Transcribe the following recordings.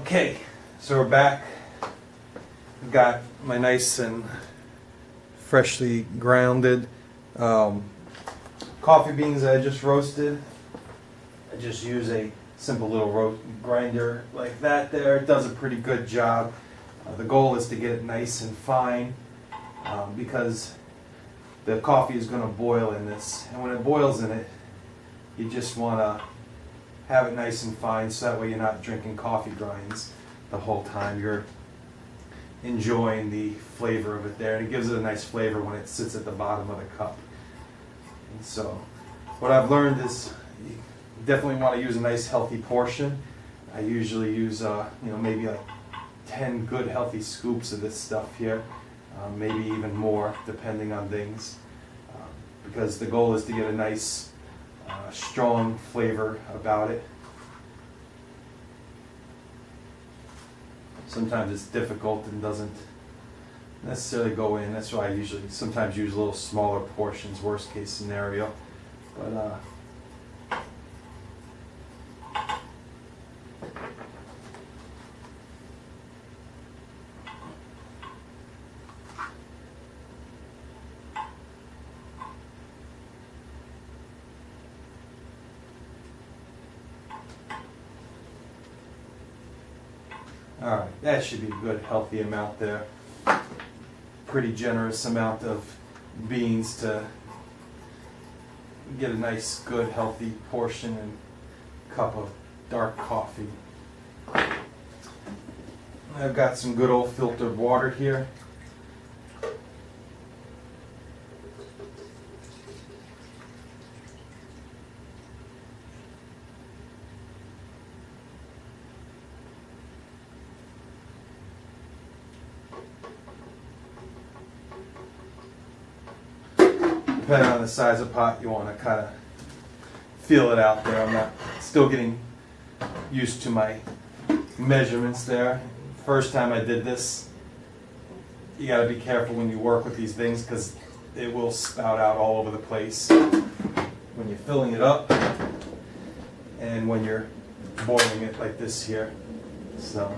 Okay, so we're back. Got my nice and freshly grounded coffee beans that I just roasted. I just use a simple little grinder like that there. It does a pretty good job. The goal is to get it nice and fine because the coffee is going to boil in this. And when it boils in it, you just want to have it nice and fine so that way you're not drinking coffee grinds the whole time. You're enjoying the flavor of it there, and it gives it a nice flavor when it sits at the bottom of the cup. And so what I've learned is you definitely want to use a nice healthy portion. I usually use maybe like 10 good healthy scoops of this stuff here, maybe even more depending on things, because the goal is to get a nice strong flavor about it. Sometimes it's difficult and doesn't necessarily go in. That's why I usually sometimes use a little smaller portions, worst case scenario. But alright, that should be a good healthy amount there. Pretty generous amount of beans to get a nice good healthy portion and cup of dark coffee. I've got some good old filtered water here. Depending on the size of pot, you want to kind of feel it out there. I'm not still getting used to my measurements there. First time I did this, you got to be careful when you work with these things because it will spout out all over the place when you're filling it up and when you're boiling it like this here. So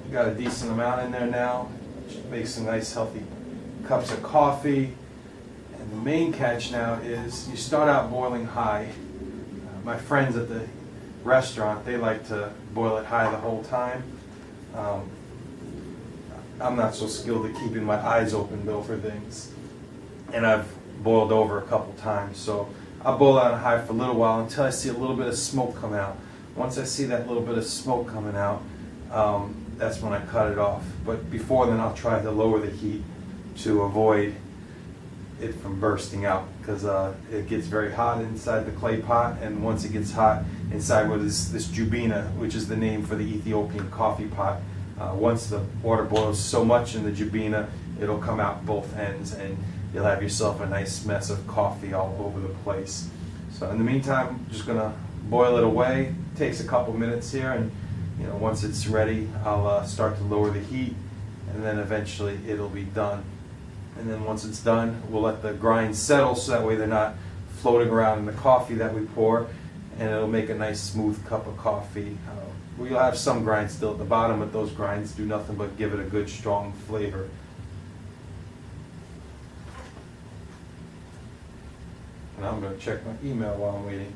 you got a decent amount in there now, which makes some nice healthy cups of coffee. And the main catch now is you start out boiling high. My friends at the restaurant, they like to boil it high the whole time. I'm not so skilled at keeping my eyes open though for things, and I've boiled over a couple times, so I'll boil it on high for a little while until I see a little bit of smoke come out. Once I see that little bit of smoke coming out, that's when I cut it off. But before then I'll try to lower the heat to avoid it from bursting out, because it gets very hot inside the clay pot, and once it gets hot inside what is this Jebena, which is the name for the Ethiopian coffee pot, once the water boils so much in the Jebena, it'll come out both ends and you'll have yourself a nice mess of coffee all over the place. So in the meantime, I'm just gonna boil it away. It takes a couple minutes here, and once it's ready, I'll start to lower the heat, and then eventually it'll be done. And then once it's done, we'll let the grinds settle so that way they're not floating around in the coffee that we pour, and it'll make a nice smooth cup of coffee. We'll have some grinds still at the bottom, but those grinds do nothing but give it a good strong flavor. And I'm going to check my email while I'm waiting.